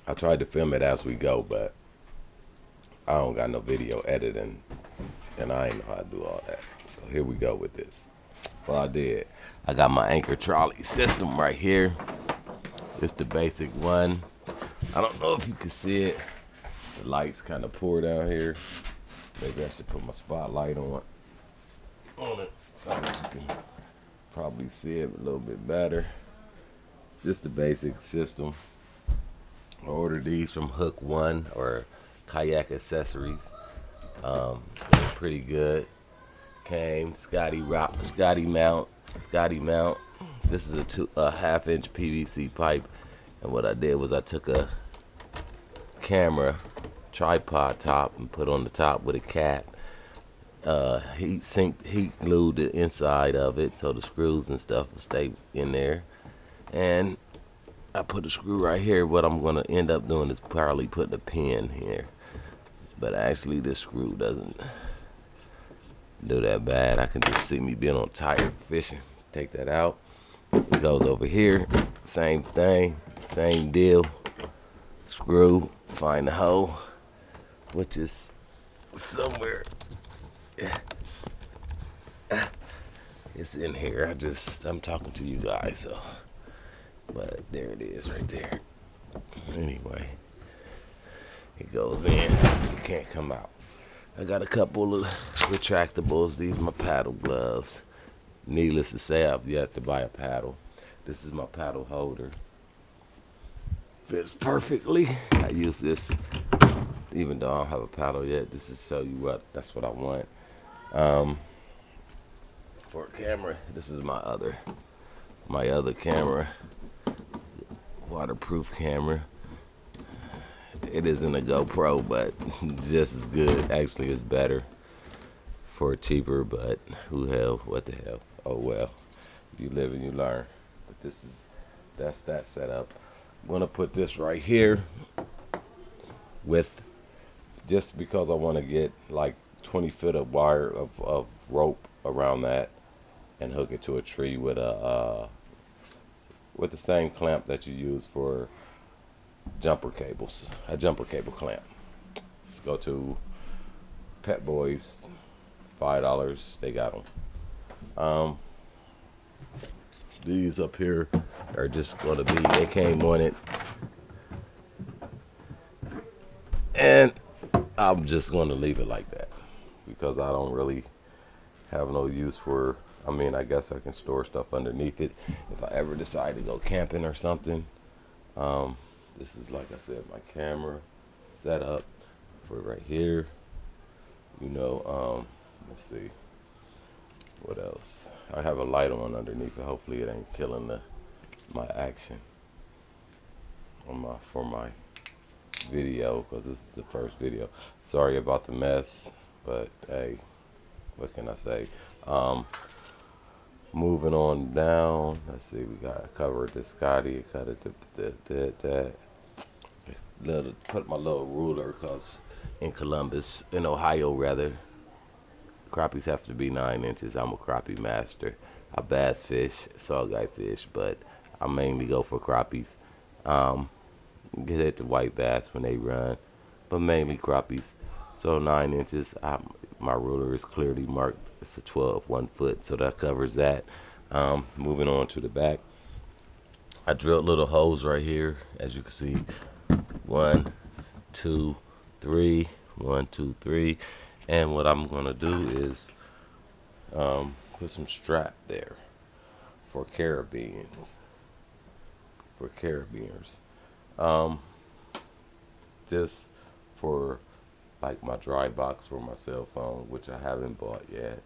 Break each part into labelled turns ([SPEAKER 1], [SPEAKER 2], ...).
[SPEAKER 1] I tried to film it as we go, but I don't got no video editing, and I ain't know how to do all that. So here we go with this. Well, I did. I got my anchor trolley system right here. It's the basic one. I don't know if you can see it. The lights kind of poor down here. Maybe I should put my spotlight on it so that you can probably see it a little bit better. It's just the basic system. I ordered these from Hook One or Kayak Accessories. They're pretty good. Came Scotty mount. This is a half-inch PVC pipe, and what I did was I took a camera tripod top and put on the top with a cap. Heat glued the inside of it so the screws and stuff will stay in there. And I put a screw right here. What I'm gonna end up doing is probably putting a pin here. But actually this screw doesn't do that bad. I can just see me being on tired fishing. Take that out. It goes over here. Same thing. Same deal. Screw. Find the hole, which is somewhere. It's in here. I'm talking to you guys, so. But there it is right there. Anyway, it goes in. You can't come out. I got a couple of retractables. These are my paddle gloves. Needless to say, I've yet to buy a paddle. This is my paddle holder. Fits perfectly. I use this even though I don't have a paddle yet. This is to show you that's what I want. For a camera, this is my other camera. Waterproof camera. It isn't a GoPro, but it's just as good. Actually, it's better for cheaper, but what the hell? Oh well. You live and you learn. But that's that setup. I'm gonna put this right here with, just because I want to get like 20 foot of wire of rope around that and hook it to a tree with the same clamp that you use for jumper cables, a jumper cable clamp. Let's go to Pet Boys, $5. They got them. These up here are just gonna be. They came on it, and I'm just gonna leave it like that because I don't really have no use for. I mean, I guess I can store stuff underneath it if I ever decide to go camping or something. This is, like I said, my camera setup for right here. Let's see. What else? I have a light on underneath it. Hopefully it ain't killing my action for my video, because this is the first video. Sorry about the mess, but hey, what can I say? Moving on down. Let's see. We got covered the Scotty. Cut it. Put my little ruler, because in Ohio rather, crappies have to be 9 inches. I'm a crappie master. I bass fish, saugeye fish, but I mainly go for crappies. Get at the white bass when they run, but mainly crappies. So 9 inches. My ruler is clearly marked. It's a 12, 1 foot, so that covers that. Moving on to the back, I drilled little holes right here, as you can see. 1, 2, 3. 1, 2, 3. And what I'm gonna do is put some strap there for carabiners. Just for like my dry box for my cell phone, which I haven't bought yet.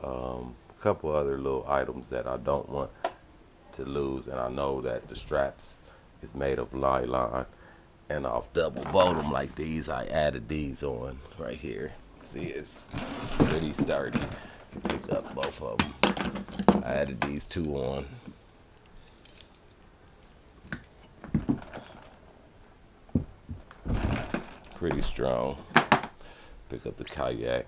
[SPEAKER 1] A couple other little items that I don't want to lose, and I know that the straps is made of nylon, and I'll double bolt them like these. I added these on right here. See, it's pretty sturdy. Pick up both of them. I added these two on. Pretty strong. Pick up the kayak.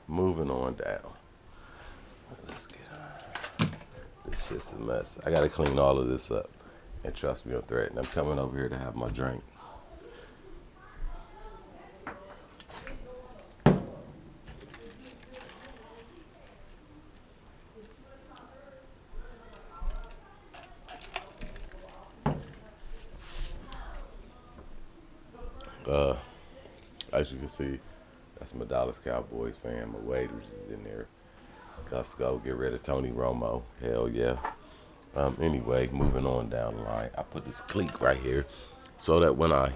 [SPEAKER 1] Moving on down. Let's get on. This shit's a mess. I gotta clean all of this up. And trust me, I'm threatened. I'm coming over here to have my drink. As you can see, that's my Dallas Cowboys fan. My waiters is in there. Let's go get rid of Tony Romo. Hell yeah. Anyway, moving on down the line. I put this cleat right here so that when I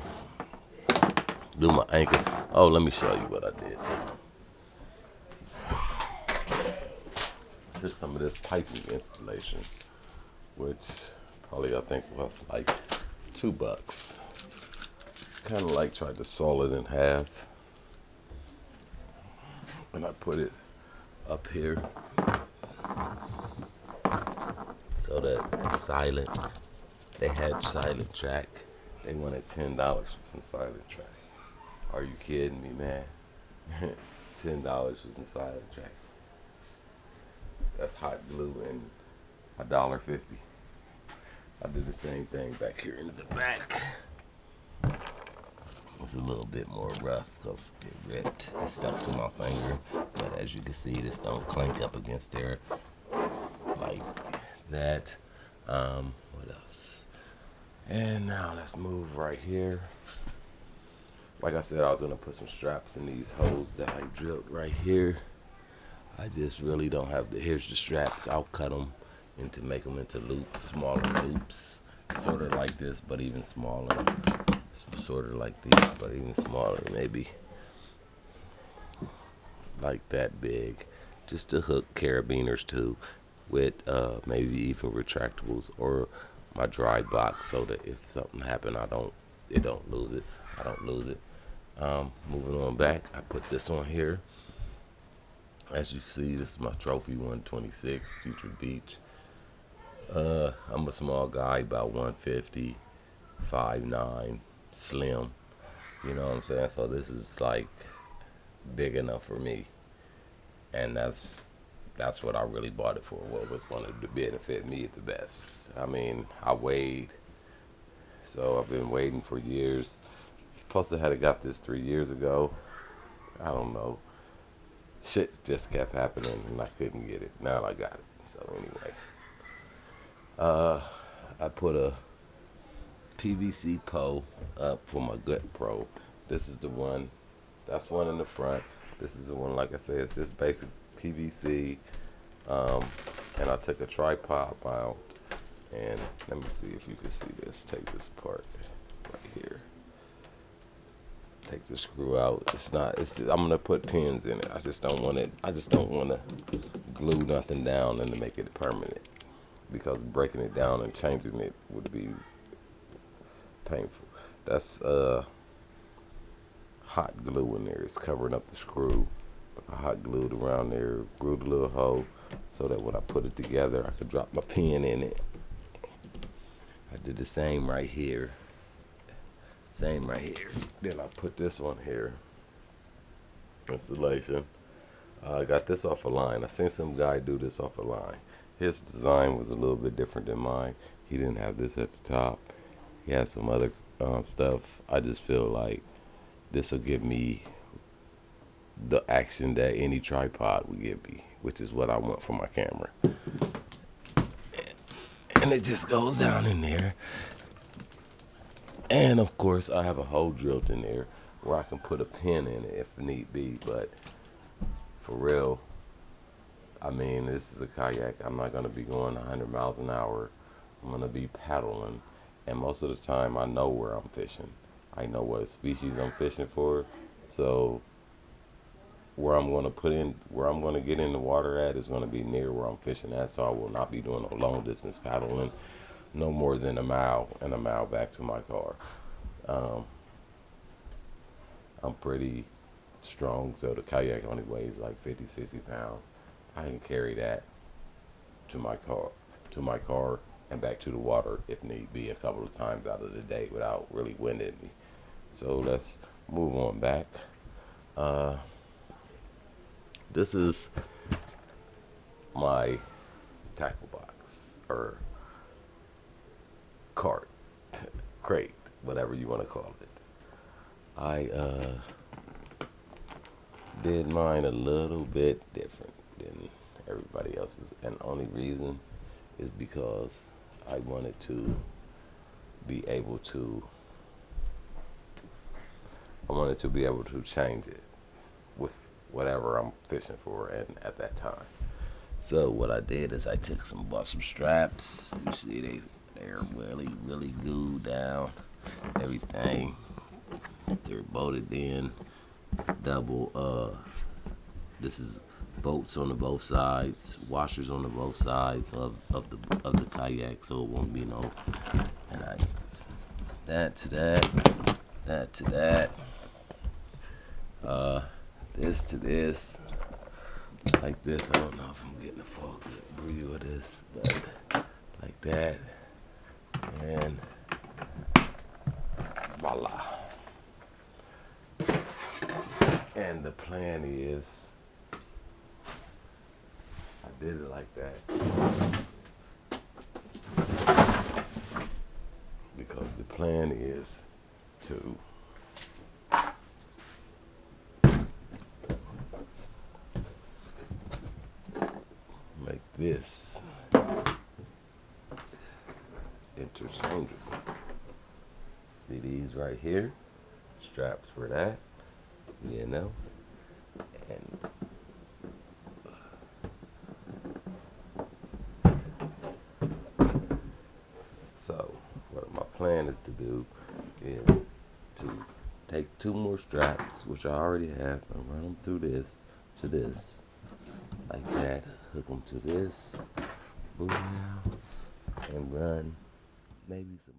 [SPEAKER 1] do my anchor. Oh, let me show you what I did too. Took some of this piping installation, which probably I think was like $2. Kind of like tried to saw it in half, and I put it up here so that silent. They had silent track. They wanted $10 for some silent track. Are you kidding me, man? $10 for some silent track. That's hot glue and $1.50. I did the same thing back here in the back. It's a little bit more rough because it ripped. It stuck to my finger. But as you can see, this don't clank up against there like that. What else? And now let's move right here. Like I said, I was gonna put some straps in these holes that I drilled right here. I just really don't have the, here's the straps. I'll cut them into, make them into loops, smaller loops. Sort of like this, but even smaller. Sort of like these, but even smaller, maybe. Like that big. Just to hook carabiners to with maybe even retractables or my dry box so that if something happened, I don't lose it. I don't lose it. Moving on back, I put this on here. As you can see, this is my trophy 126 Future Beach. I'm a small guy, about 150, 5'9", slim. You know what I'm saying? So this is like big enough for me, and that's what I really bought it for. What was going to benefit me the best. I mean, I weighed, so I've been waiting for years. Plus, I had got this 3 years ago. I don't know. Shit just kept happening, and I couldn't get it. Now I got it. So anyway, I put a PVC pole up for my Gut Pro. This is the one. That's one in the front. This is the one, like I said, it's just basic PVC. And I took a tripod mount, and let me see if you can see this. Take this apart right here. Take the screw out. It's not. It's just, I'm gonna put pins in it. I just don't want it. I just don't want to glue nothing down and to make it permanent, because breaking it down and changing it would be painful. That's hot glue in there. It's covering up the screw. I hot glued around there, glued a little hole so that when I put it together, I could drop my pin in it. I did the same right here. Same right here. Then I put this one here. Installation. I got this off a line. I seen some guy do this off a line. His design was a little bit different than mine. He didn't have this at the top. He had some other stuff. I just feel like this will give me the action that any tripod would give me, which is what I want for my camera. And it just goes down in there. And of course, I have a hole drilled in there where I can put a pin in it if need be. But for real, I mean, this is a kayak. I'm not going to be going 100 miles an hour. I'm going to be paddling. And most of the time, I know where I'm fishing. I know what species I'm fishing for. So where I'm going to get in the water at is going to be near where I'm fishing at. So I will not be doing a long distance paddling, no more than a mile and a mile back to my car. I'm pretty strong, so the kayak only weighs like 50, 60 pounds. I can carry that to my car and back to the water if need be a couple of times out of the day without really winding me. So let's move on back. This is my tackle box or cart, crate, whatever you want to call it. I did mine a little bit different than everybody else's, and the only reason is because I wanted to be able to change it with whatever I'm fishing for and at that time. So what I did is I bought some straps. You see they're really glued down, everything. They're bolted in, double. This is bolts on the both sides, washers on the both sides of the kayak, so it won't be no. And I that to that. This to this, like this. I don't know if I'm getting a full view of this, but like that, and voila. And the plan is, I did it like that because the plan is to make this interchangeable. See these right here? Straps for that, you know? And so what my plan is to do is to take 2 more straps, which I already have, and run them through this to this, like that. Hook them to this, boom, and run maybe some